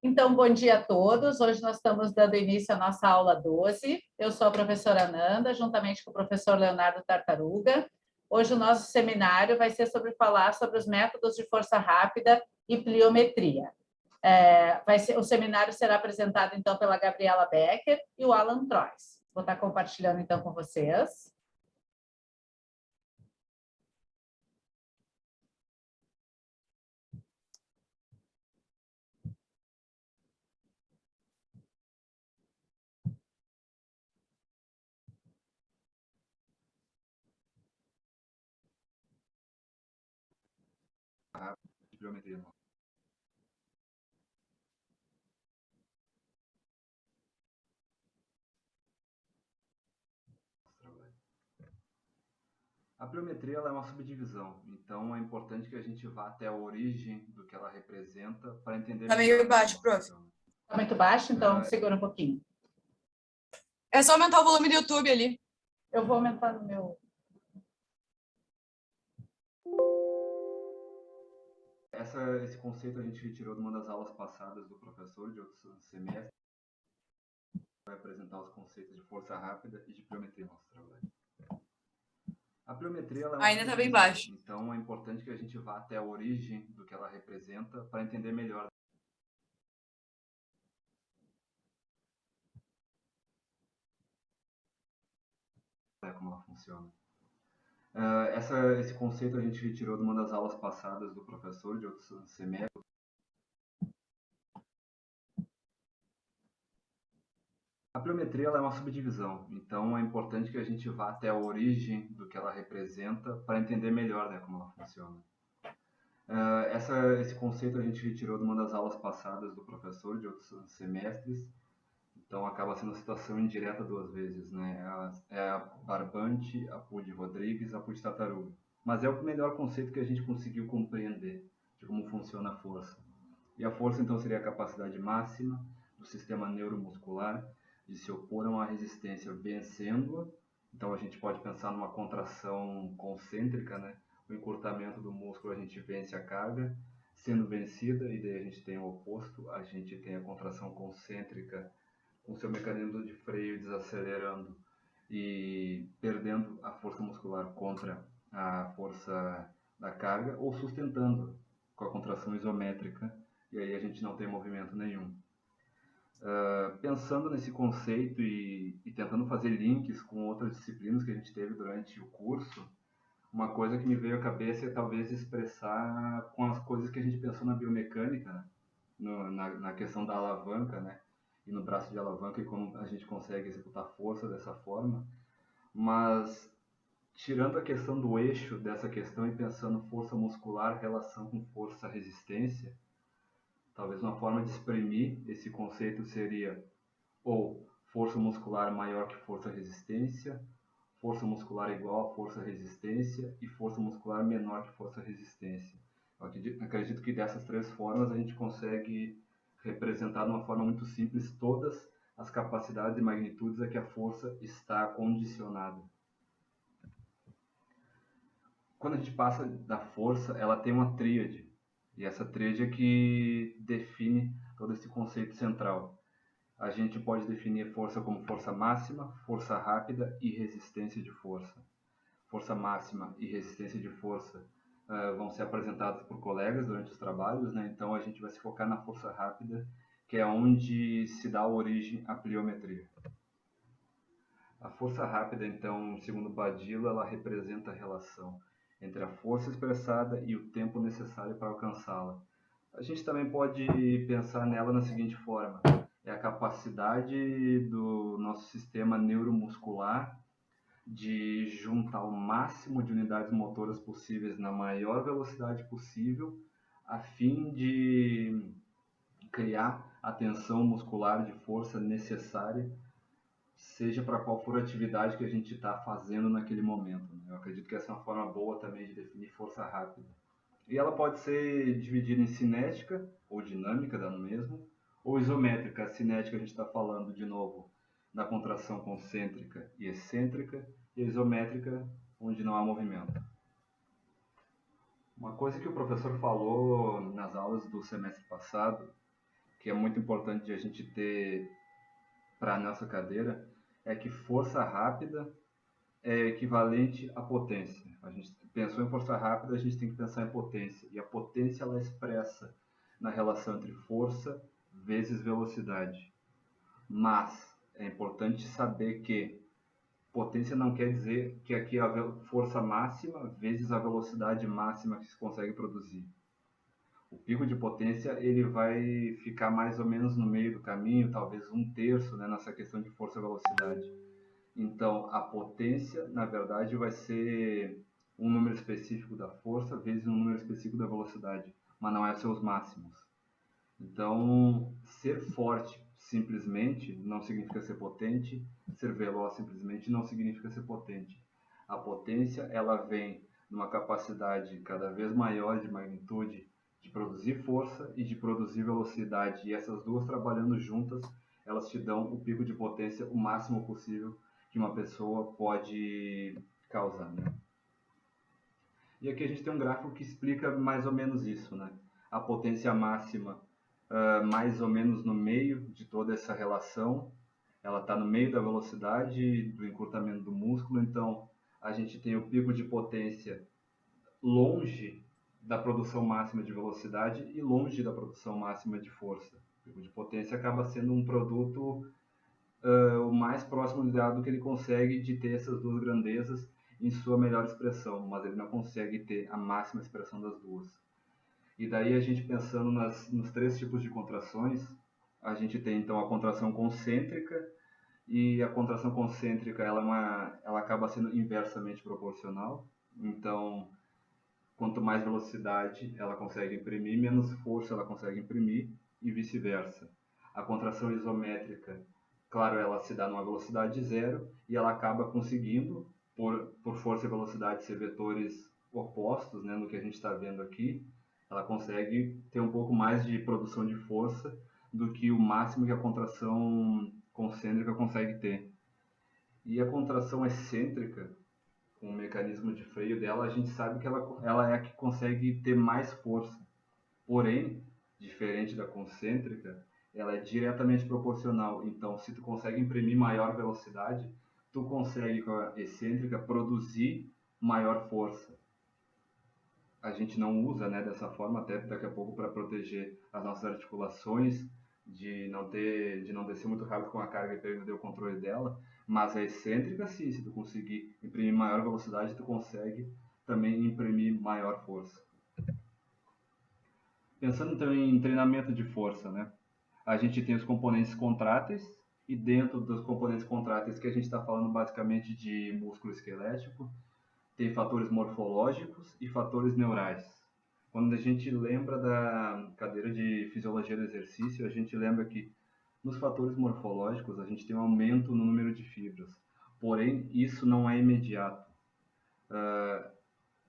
Então, bom dia a todos. Hoje nós estamos dando início à nossa aula 12. Eu sou a professora Nanda, juntamente com o professor Leonardo Tartaruga. Hoje o nosso seminário vai ser falar sobre os métodos de força rápida e pliometria. O seminário será apresentado, então, pela Gabriela Becker e o Alan Trois. Vou estar compartilhando, então, com vocês. Pliometria. A pliometria ela é uma subdivisão, então é importante que a gente vá até a origem do que ela representa para entender. Tá meio baixo, prof. Está muito baixo, então segura um pouquinho. É só aumentar o volume do YouTube ali. Eu vou aumentar no meu... Esse conceito a gente retirou de uma das aulas passadas do professor de outros semestres. Vai apresentar os conceitos de força rápida e de pliometria no nosso trabalho. A pliometria ela é uma Ainda está bem baixo. Então é importante que a gente vá até a origem do que ela representa para entender melhor. Como ela funciona. Esse conceito a gente retirou de uma das aulas passadas do professor de outros semestres. A pliometria ela é uma subdivisão, então é importante que a gente vá até a origem do que ela representa para entender melhor, como ela funciona. Esse conceito a gente retirou de uma das aulas passadas do professor de outros semestres, então acaba sendo uma situação indireta duas vezes, É a Barbante, a Pude Rodrigues, a Pude Tartaruga. Mas é o melhor conceito que a gente conseguiu compreender de como funciona a força. E a força então seria a capacidade máxima do sistema neuromuscular de se opor a uma resistência vencendo-a. Então a gente pode pensar numa contração concêntrica, O encurtamento do músculo a gente vence a carga, sendo vencida, e daí a gente tem o oposto, a gente tem a contração concêntrica com seu mecanismo de freio desacelerando e perdendo a força muscular contra a força da carga, ou sustentando com a contração isométrica, e aí a gente não tem movimento nenhum. Pensando nesse conceito e tentando fazer links com outras disciplinas que a gente teve durante o curso, uma coisa que me veio à cabeça é talvez expressar com as coisas que a gente pensou na biomecânica, na questão da alavanca, e no braço de alavanca e como a gente consegue executar força dessa forma, mas tirando a questão do eixo dessa questão e pensando força muscular, relação com força-resistência, talvez uma forma de exprimir esse conceito seria ou força muscular maior que força-resistência, força muscular igual a força-resistência e força muscular menor que força-resistência. Eu acredito que dessas três formas a gente consegue representar de uma forma muito simples todas as capacidades e magnitudes a que a força está condicionada. Quando a gente passa da força, ela tem uma tríade, e essa tríade é que define todo esse conceito central. A gente pode definir força como força máxima, força rápida e resistência de força. Força máxima e resistência de força vão ser apresentados por colegas durante os trabalhos, então a gente vai se focar na força rápida, que é onde se dá origem à pliometria. A força rápida, então, segundo Badillo, ela representa a relação entre a força expressada e o tempo necessário para alcançá-la. A gente também pode pensar nela da seguinte forma: é a capacidade do nosso sistema neuromuscular de juntar o máximo de unidades motoras possíveis na maior velocidade possível, a fim de criar a tensão muscular de força necessária, seja para qual for a atividade que a gente está fazendo naquele momento. Eu acredito que essa é uma forma boa também de definir força rápida. E ela pode ser dividida em cinética ou dinâmica, dá no mesmo, ou isométrica. A cinética a gente está falando, de novo, da contração concêntrica e excêntrica, e a isométrica, onde não há movimento. Uma coisa que o professor falou nas aulas do semestre passado, que que é muito importante de a gente ter para a nossa cadeira é que força rápida é equivalente à potência. A gente pensou em força rápida, a gente tem que pensar em potência. E a potência ela é expressa na relação entre força vezes velocidade. Mas é importante saber que potência não quer dizer que aqui é a força máxima vezes a velocidade máxima que se consegue produzir. O pico de potência ele vai ficar mais ou menos no meio do caminho, talvez um terço, né, nessa questão de força e velocidade. Então, a potência, na verdade, vai ser um número específico da força vezes um número específico da velocidade, mas não é seus máximos. Então, ser forte simplesmente não significa ser potente, ser veloz simplesmente não significa ser potente. A potência, ela vem numa capacidade cada vez maior de magnitude de produzir força e de produzir velocidade, e essas duas trabalhando juntas, elas te dão o pico de potência o máximo possível que uma pessoa pode causar, né? E aqui a gente tem um gráfico que explica mais ou menos isso, né? A potência máxima, mais ou menos no meio de toda essa relação, ela está no meio da velocidade, do encurtamento do músculo, então a gente tem o pico de potência longe da produção máxima de velocidade e longe da produção máxima de força. O pico de potência acaba sendo um produto o mais próximo do que ele consegue de ter essas duas grandezas em sua melhor expressão, mas ele não consegue ter a máxima expressão das duas. E daí a gente pensando nos três tipos de contrações, a gente tem então a contração concêntrica, e a contração concêntrica ela acaba sendo inversamente proporcional. Então, quanto mais velocidade ela consegue imprimir, menos força ela consegue imprimir, e vice-versa. A contração isométrica, claro, ela se dá numa velocidade zero e ela acaba conseguindo, por força e velocidade, ser vetores opostos, né, no que a gente está vendo aqui. Ela consegue ter um pouco mais de produção de força do que o máximo que a contração concêntrica consegue ter. E a contração excêntrica, com o mecanismo de freio dela, a gente sabe que ela é a que consegue ter mais força. Porém, diferente da concêntrica, ela é diretamente proporcional. Então, se tu consegue imprimir maior velocidade, tu consegue, com a excêntrica, produzir maior força. A gente não usa, né, dessa forma, até daqui a pouco, para proteger as nossas articulações, de não descer muito rápido com a carga e perder o controle dela. Mas a excêntrica, sim, se tu conseguir imprimir maior velocidade, tu consegue também imprimir maior força. Pensando então em treinamento de força, né? A gente tem os componentes contráteis, e dentro dos componentes contráteis, que a gente está falando basicamente de músculo esquelético, tem fatores morfológicos e fatores neurais. Quando a gente lembra da cadeira de fisiologia do exercício, a gente lembra que nos fatores morfológicos a gente tem um aumento no número de fibras. Porém, isso não é imediato.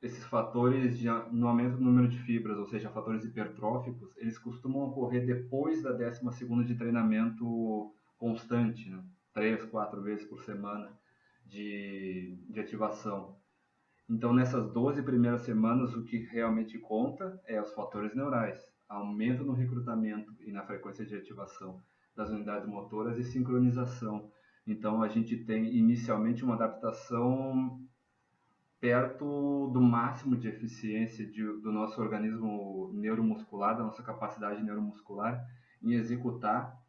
Esses fatores no aumento do número de fibras, ou seja, fatores hipertróficos, eles costumam ocorrer depois da 12ª de treinamento constante, né? 3, 4 vezes por semana de ativação. Então, nessas 12 primeiras semanas, o que realmente conta é os fatores neurais, aumento no recrutamento e na frequência de ativação das unidades motoras e sincronização. Então, a gente tem inicialmente uma adaptação perto do máximo de eficiência do nosso organismo neuromuscular, da nossa capacidade neuromuscular em executar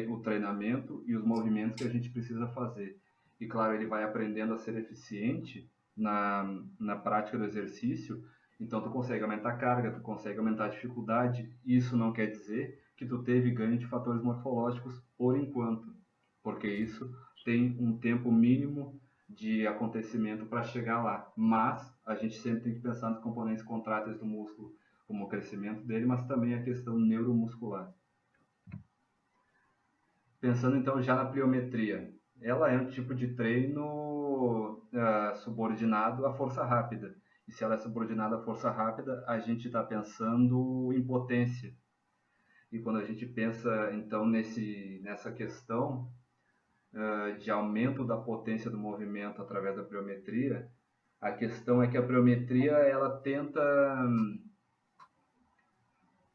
o treinamento e os movimentos que a gente precisa fazer. E claro, ele vai aprendendo a ser eficiente na prática do exercício, então tu consegue aumentar a carga, tu consegue aumentar a dificuldade. Isso não quer dizer que tu teve ganho de fatores morfológicos por enquanto, porque isso tem um tempo mínimo de acontecimento para chegar lá, mas a gente sempre tem que pensar nos componentes contráteis do músculo, como o crescimento dele, mas também a questão neuromuscular. Pensando então já na pliometria, ela é um tipo de treino subordinado à força rápida, e se ela é subordinada à força rápida, a gente está pensando em potência. E quando a gente pensa então nessa questão de aumento da potência do movimento através da pliometria, a questão é que a pliometria ela tenta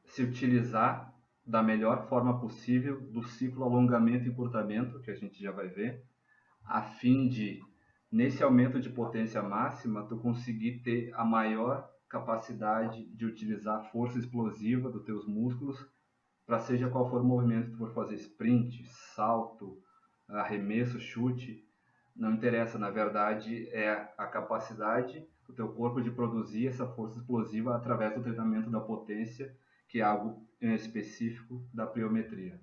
se utilizar da melhor forma possível do ciclo alongamento e encurtamento, que a gente já vai ver, a fim de, nesse aumento de potência máxima, tu conseguir ter a maior capacidade de utilizar a força explosiva dos teus músculos para seja qual for o movimento que tu for fazer, sprint, salto, arremesso, chute, não interessa, na verdade é a capacidade do teu corpo de produzir essa força explosiva através do treinamento da potência, que é algo específico da pliometria.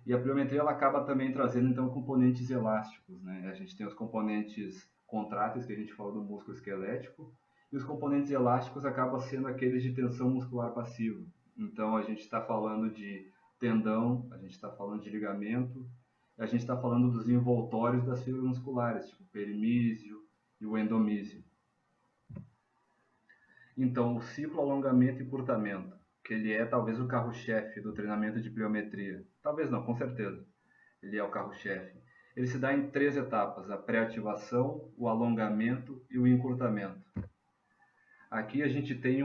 E a pliometria ela acaba também trazendo então componentes elásticos, né? A gente tem os componentes contráteis que a gente falou do músculo esquelético, e os componentes elásticos acabam sendo aqueles de tensão muscular passiva. Então a gente está falando de tendão, a gente está falando de ligamento, a gente está falando dos envoltórios das fibras musculares, tipo o perimísio e o endomísio. Então o ciclo alongamento e encurtamento, que ele é talvez o carro-chefe do treinamento de pliometria. Talvez não, com certeza. Ele é o carro-chefe. Ele se dá em 3 etapas: a pré-ativação, o alongamento e o encurtamento. Aqui a gente tem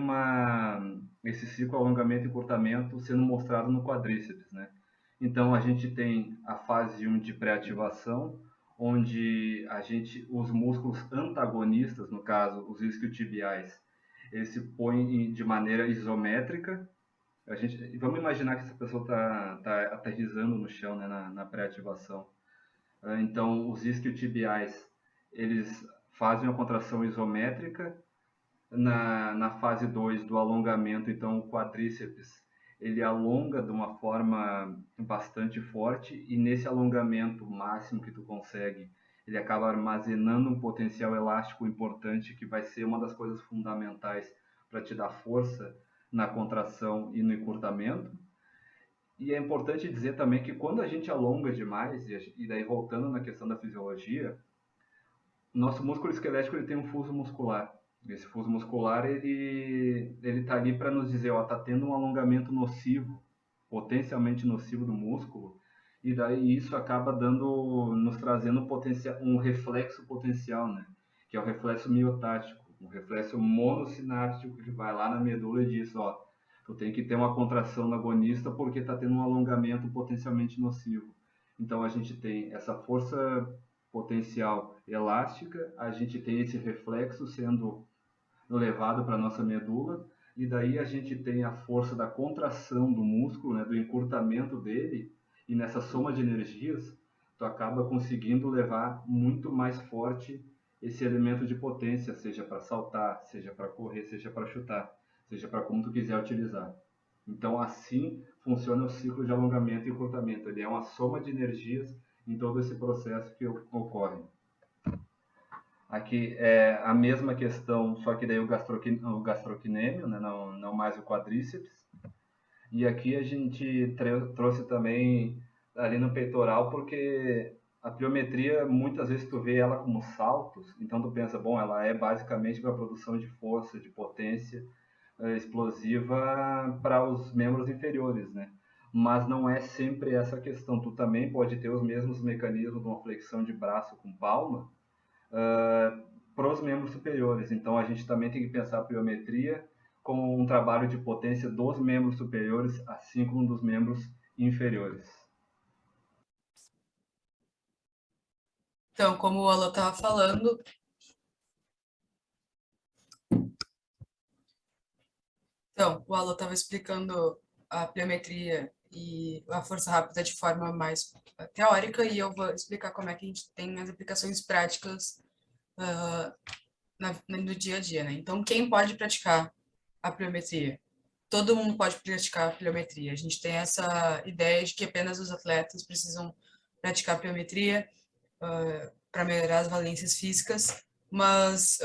esse ciclo alongamento e encurtamento sendo mostrado no quadríceps, né? Então a gente tem a fase 1 de pré-ativação, onde os músculos antagonistas, no caso os isquiotibiais, eles se põem de maneira isométrica. Vamos imaginar que essa pessoa está aterrissando no chão, né, na pré-ativação. Então, os isquiotibiais, eles fazem uma contração isométrica. Na fase 2 do alongamento, então, o quadríceps, ele alonga de uma forma bastante forte, e nesse alongamento máximo que tu consegue, ele acaba armazenando um potencial elástico importante, que vai ser uma das coisas fundamentais para te dar força na contração e no encurtamento. E é importante dizer também que quando a gente alonga demais, e daí voltando na questão da fisiologia, nosso músculo esquelético ele tem um fuso muscular. Esse fuso muscular ele está ali para nos dizer, ó, tá tendo um alongamento nocivo, potencialmente nocivo do músculo, e daí isso acaba nos trazendo um reflexo potencial, né? Que é o reflexo miotático, um reflexo monossináptico que vai lá na medula e diz, ó, tu tem que ter uma contração no agonista porque está tendo um alongamento potencialmente nocivo. Então a gente tem essa força potencial elástica, a gente tem esse reflexo sendo levado para a nossa medula, e daí a gente tem a força da contração do músculo, né, do encurtamento dele, e nessa soma de energias, tu acaba conseguindo levar muito mais forte esse elemento de potência, seja para saltar, seja para correr, seja para chutar, seja para como tu quiser utilizar. Então assim funciona o ciclo de alongamento e encurtamento, ele é uma soma de energias em todo esse processo que ocorre. Aqui é a mesma questão, só que daí o gastrocnêmio, né? não mais o quadríceps. E aqui a gente trouxe também ali no peitoral, porque a pliometria, muitas vezes tu vê ela como saltos, então tu pensa, bom, ela é basicamente para a produção de força, de potência explosiva para os membros inferiores, né? Mas não é sempre essa questão. Tu também pode ter os mesmos mecanismos de uma flexão de braço com palma, para os membros superiores. Então a gente também tem que pensar a pliometria como um trabalho de potência dos membros superiores, assim como dos membros inferiores. Então, como o Alan estava falando, o Alan estava explicando a pliometria e a força rápida de forma mais teórica, e eu vou explicar como é que a gente tem as aplicações práticas no dia a dia, né? Então, quem pode praticar a pliometria? Todo mundo pode praticar a pliometria. A gente tem essa ideia de que apenas os atletas precisam praticar a pliometria para melhorar as valências físicas, mas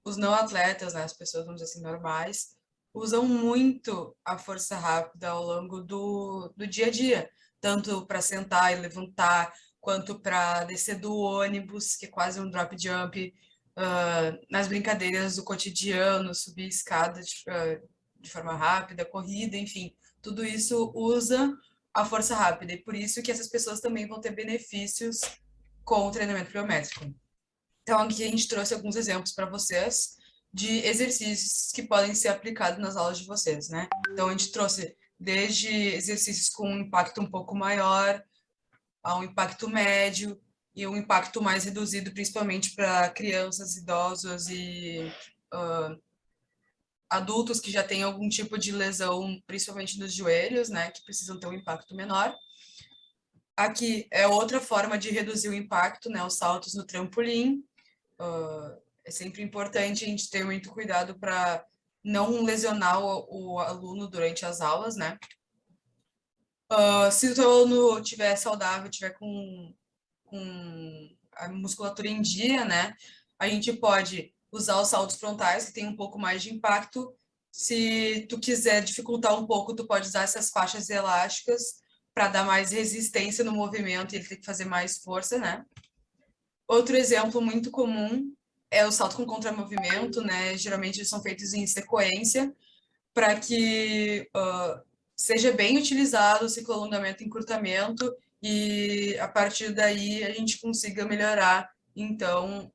os não atletas, né, as pessoas, vamos dizer assim, normais, usam muito a força rápida ao longo do dia a dia, tanto para sentar e levantar, quanto para descer do ônibus, que é quase um drop jump, nas brincadeiras do cotidiano, subir escada de forma rápida, corrida, enfim, tudo isso usa a força rápida, e por isso que essas pessoas também vão ter benefícios com o treinamento pliométrico. Então, aqui a gente trouxe alguns exemplos para vocês de exercícios que podem ser aplicados nas aulas de vocês, né? Então, a gente trouxe desde exercícios com um impacto um pouco maior, a um impacto médio e um impacto mais reduzido, principalmente para crianças, idosos e adultos que já têm algum tipo de lesão, principalmente nos joelhos, né, que precisam ter um impacto menor. Aqui é outra forma de reduzir o impacto, né, os saltos no trampolim. É sempre importante a gente ter muito cuidado para não lesionar o aluno durante as aulas, né? Se o teu aluno estiver saudável, estiver com a musculatura em dia, né? A gente pode usar os saltos frontais, que tem um pouco mais de impacto. Se tu quiser dificultar um pouco, tu pode usar essas faixas elásticas para dar mais resistência no movimento e ele tem que fazer mais força, né? Outro exemplo muito comum é o salto com contramovimento, né? Geralmente eles são feitos em sequência para que seja bem utilizado o ciclo alongamento e encurtamento e a partir daí a gente consiga melhorar então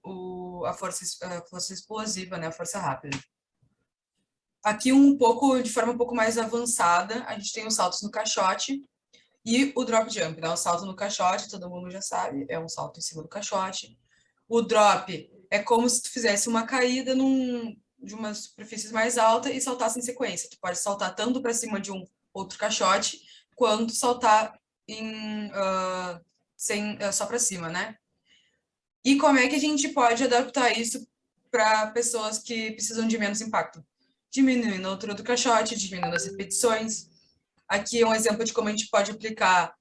a força explosiva, né? A força rápida. Aqui de forma um pouco mais avançada, a gente tem os saltos no caixote e o drop jump, né? O salto no caixote, todo mundo já sabe, é um salto em cima do caixote. O drop é como se tu fizesse uma caída de uma superfície mais alta e saltasse em sequência. Tu pode saltar tanto para cima de um outro caixote, quanto saltar só para cima, né? E como é que a gente pode adaptar isso para pessoas que precisam de menos impacto? Diminuindo a altura do caixote, diminuindo as repetições. Aqui é um exemplo de como a gente pode aplicar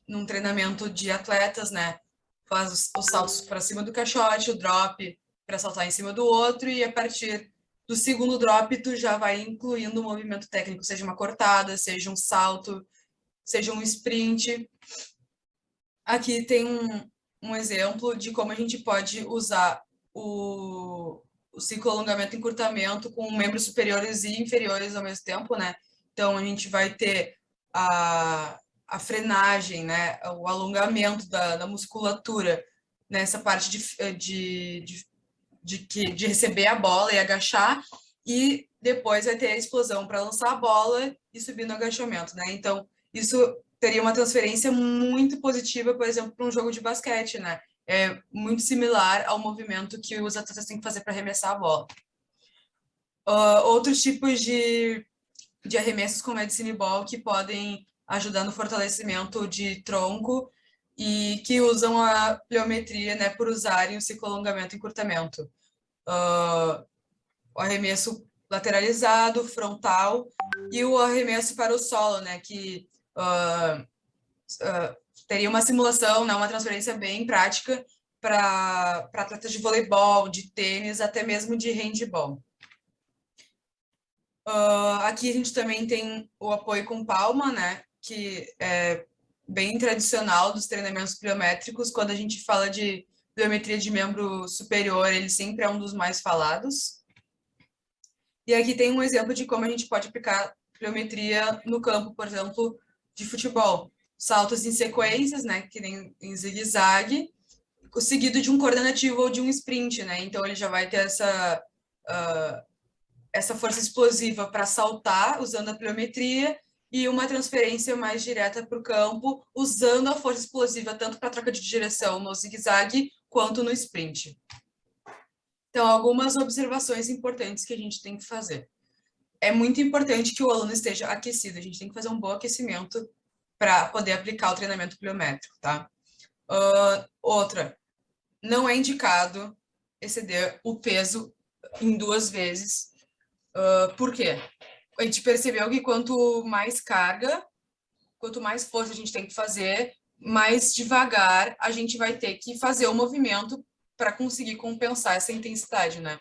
num treinamento de atletas, né? Faz os saltos para cima do caixote, o drop para saltar em cima do outro, e a partir do segundo drop, tu já vai incluindo um movimento técnico, seja uma cortada, seja um salto, seja um sprint. Aqui tem um exemplo de como a gente pode usar o ciclo alongamento e encurtamento com membros superiores e inferiores ao mesmo tempo, né? Então, a gente vai ter a frenagem, né? O alongamento da musculatura nessa parte de receber a bola e agachar, e depois vai ter a explosão para lançar a bola e subir no agachamento, né? Então, isso teria uma transferência muito positiva, por exemplo, para um jogo de basquete, né? É muito similar ao movimento que os atletas têm que fazer para arremessar a bola. Outros tipos de arremessos com medicine ball que podem ajudar no fortalecimento de tronco e que usam a pliometria, né, por usarem o ciclo alongamento e encurtamento. O arremesso lateralizado, frontal, e o arremesso para o solo, né, que teria uma simulação, né, uma transferência bem prática para atletas de voleibol, de tênis, até mesmo de handball. Aqui a gente também tem o apoio com palma, né, que é bem tradicional dos treinamentos pliométricos. Quando a gente fala de pliometria de membro superior, ele sempre é um dos mais falados. E aqui tem um exemplo de como a gente pode aplicar pliometria no campo, por exemplo, de futebol. Saltos em sequências, né, que nem em zigue-zague, seguido de um coordenativo ou de um sprint, né? Então ele já vai ter essa força explosiva para saltar usando a pliometria e uma transferência mais direta para o campo usando a força explosiva tanto para troca de direção no zigue-zague quanto no sprint. Então, algumas observações importantes que a gente tem que fazer. É muito importante que o aluno esteja aquecido, a gente tem que fazer um bom aquecimento para poder aplicar o treinamento pliométrico, tá? Outra, não é indicado exceder o peso em 2 vezes. Por quê? A gente percebeu que quanto mais carga, quanto mais força a gente tem que fazer, mais devagar a gente vai ter que fazer o movimento para conseguir compensar essa intensidade, né?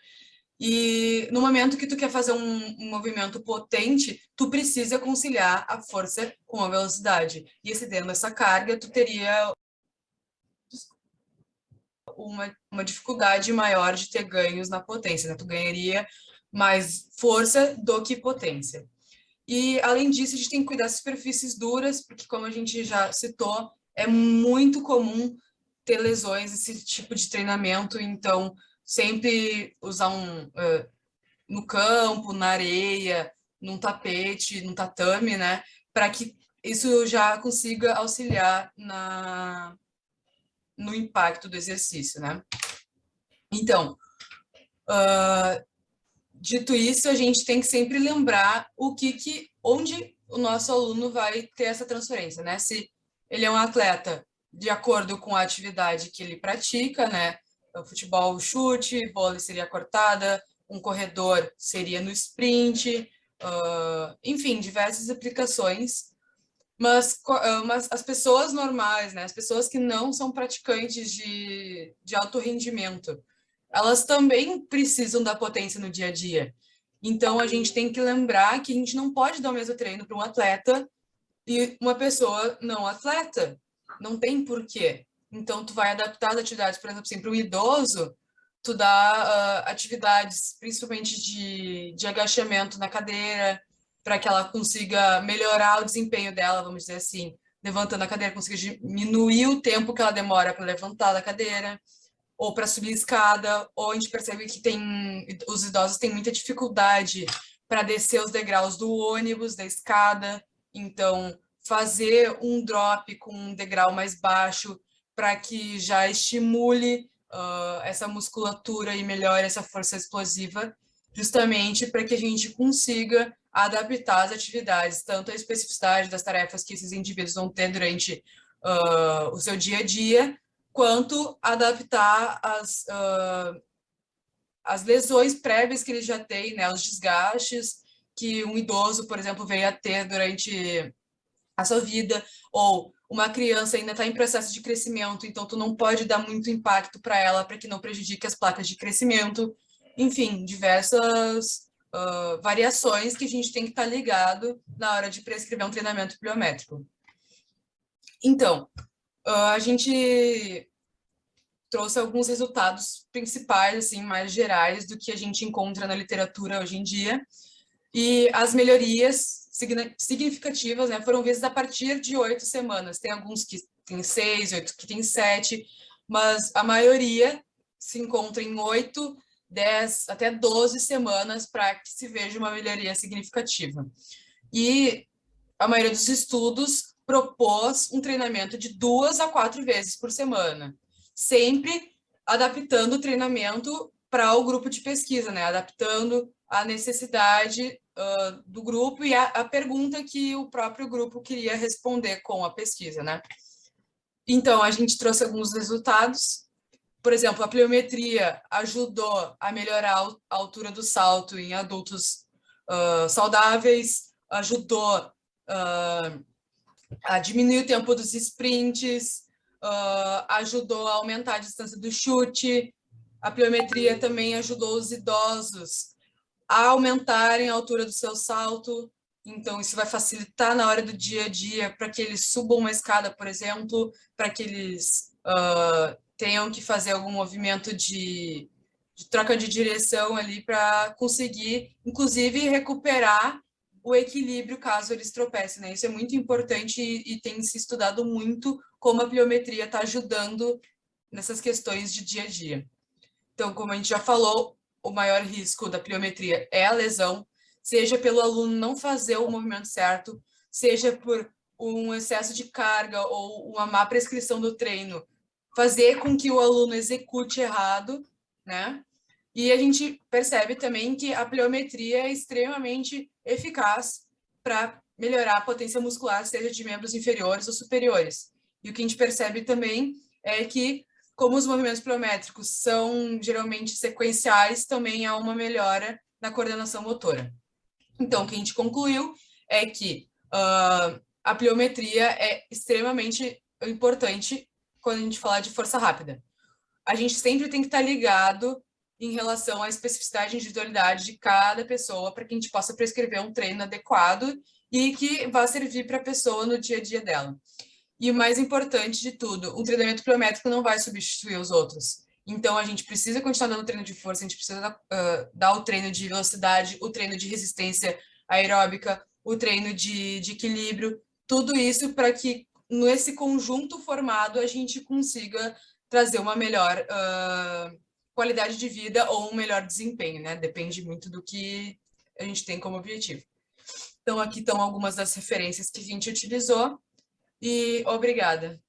E no momento que tu quer fazer um movimento potente, tu precisa conciliar a força com a velocidade. E excedendo essa carga, tu teria uma dificuldade maior de ter ganhos na potência, né? Tu ganharia mais força do que potência. E, além disso, a gente tem que cuidar das superfícies duras, porque, como a gente já citou, é muito comum ter lesões nesse tipo de treinamento, então, sempre usar no campo, na areia, num tapete, num tatame, né? Para que isso já consiga auxiliar no impacto do exercício, né? Então, dito isso, a gente tem que sempre lembrar onde o nosso aluno vai ter essa transferência, né? Se ele é um atleta de acordo com a atividade que ele pratica, né? O futebol, chute, vôlei seria cortada, um corredor seria no sprint, enfim, diversas aplicações. Mas as pessoas normais, né? As pessoas que não são praticantes de alto rendimento, elas também precisam da potência no dia a dia. Então, a gente tem que lembrar que a gente não pode dar o mesmo treino para um atleta e uma pessoa não atleta. Não tem porquê. Então, tu vai adaptar as atividades, por exemplo, assim, para um idoso, tu dá atividades, principalmente de agachamento na cadeira, para que ela consiga melhorar o desempenho dela, vamos dizer assim, levantando a cadeira, consiga diminuir o tempo que ela demora para levantar da cadeira, ou para subir escada, ou a gente percebe que os idosos têm muita dificuldade para descer os degraus do ônibus, da escada, então fazer um drop com um degrau mais baixo para que já estimule essa musculatura e melhore essa força explosiva, justamente para que a gente consiga adaptar as atividades, tanto a especificidade das tarefas que esses indivíduos vão ter durante o seu dia a dia, quanto adaptar as lesões prévias que ele já tem, né, os desgastes que um idoso, por exemplo, veio a ter durante a sua vida, ou uma criança ainda está em processo de crescimento, então tu não pode dar muito impacto para ela para que não prejudique as placas de crescimento. Enfim, diversas variações que a gente tem que estar ligado na hora de prescrever um treinamento pliométrico. Então, a gente trouxe alguns resultados principais, assim, mais gerais do que a gente encontra na literatura hoje em dia. E as melhorias significativas, né, foram vistas a partir de 8 semanas. Tem alguns que têm 6, 8 que têm 7, mas a maioria se encontra em 8, 10, até 12 semanas para que se veja uma melhoria significativa. E a maioria dos estudos propôs um treinamento de 2 a 4 vezes por semana, sempre adaptando o treinamento para o grupo de pesquisa, né? Adaptando a necessidade do grupo e a pergunta que o próprio grupo queria responder com a pesquisa, né? Então, a gente trouxe alguns resultados. Por exemplo, a pliometria ajudou a melhorar a altura do salto em adultos saudáveis, ajudou a diminuir o tempo dos sprints, ajudou a aumentar a distância do chute. A pliometria também ajudou os idosos a aumentarem a altura do seu salto. Então, isso vai facilitar na hora do dia a dia para que eles subam uma escada, por exemplo, para que eles tenham que fazer algum movimento de troca de direção ali para conseguir, inclusive, recuperar o equilíbrio caso eles tropecem, né? Isso é muito importante e tem se estudado muito como a pliometria está ajudando nessas questões de dia a dia. Então, como a gente já falou, o maior risco da pliometria é a lesão, seja pelo aluno não fazer o movimento certo, seja por um excesso de carga ou uma má prescrição do treino, fazer com que o aluno execute errado, né? E a gente percebe também que a pliometria é extremamente eficaz para melhorar a potência muscular, seja de membros inferiores ou superiores. E o que a gente percebe também é que, como os movimentos pliométricos são geralmente sequenciais, também há uma melhora na coordenação motora. Então, o que a gente concluiu é que a pliometria é extremamente importante quando a gente fala de força rápida. A gente sempre tem que estar ligado em relação à especificidade e individualidade de cada pessoa para que a gente possa prescrever um treino adequado e que vá servir para a pessoa no dia a dia dela. E o mais importante de tudo, um treinamento pliométrico não vai substituir os outros. Então, a gente precisa continuar dando treino de força, a gente precisa dar o treino de velocidade, o treino de resistência aeróbica, o treino de equilíbrio, tudo isso para que, nesse conjunto formado, a gente consiga trazer uma melhor qualidade de vida ou um melhor desempenho, né? Depende muito do que a gente tem como objetivo. Então, aqui estão algumas das referências que a gente utilizou e obrigada.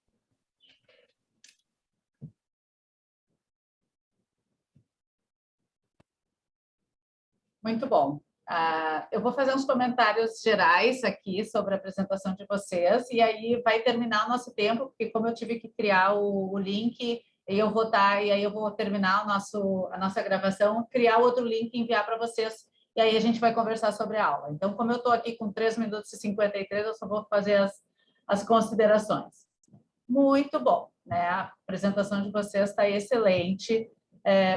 Muito bom. Eu vou fazer uns comentários gerais aqui sobre a apresentação de vocês e aí vai terminar o nosso tempo, porque como eu tive que criar o link, e eu vou estar, e aí eu vou terminar a nossa gravação, criar outro link e enviar para vocês, e aí a gente vai conversar sobre a aula. Então, como eu estou aqui com 3 minutos e 53, eu só vou fazer as considerações. Muito bom, né? A apresentação de vocês está excelente,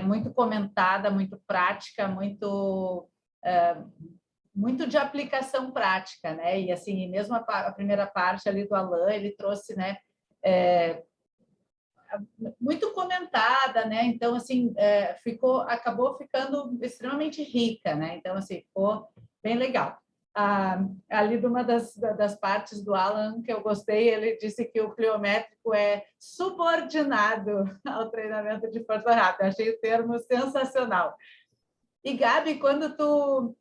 muito comentada, muito prática, muito de aplicação prática, né? E assim, mesmo a primeira parte ali do Alan, ele trouxe, né? Muito comentada, né? Então, assim, acabou ficando extremamente rica, né? Então, assim, ficou bem legal. Ali de uma das partes do Alan que eu gostei, ele disse que o pliométrico é subordinado ao treinamento de força rápida. Achei o termo sensacional. E, Gabi, quando tu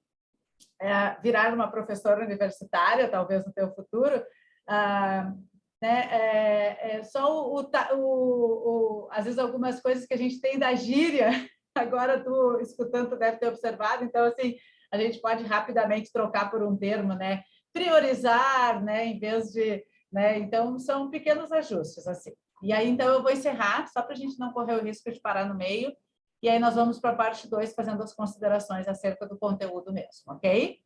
virar uma professora universitária, talvez no teu futuro, né, só às vezes algumas coisas que a gente tem da gíria, agora tu escutando, tu deve ter observado, então, assim, a gente pode rapidamente trocar por um termo, né? Priorizar, né? Em vez de... Né? Então, são pequenos ajustes, assim. E aí, então, eu vou encerrar, só para a gente não correr o risco de parar no meio, e aí nós vamos para a parte 2, fazendo as considerações acerca do conteúdo mesmo, ok?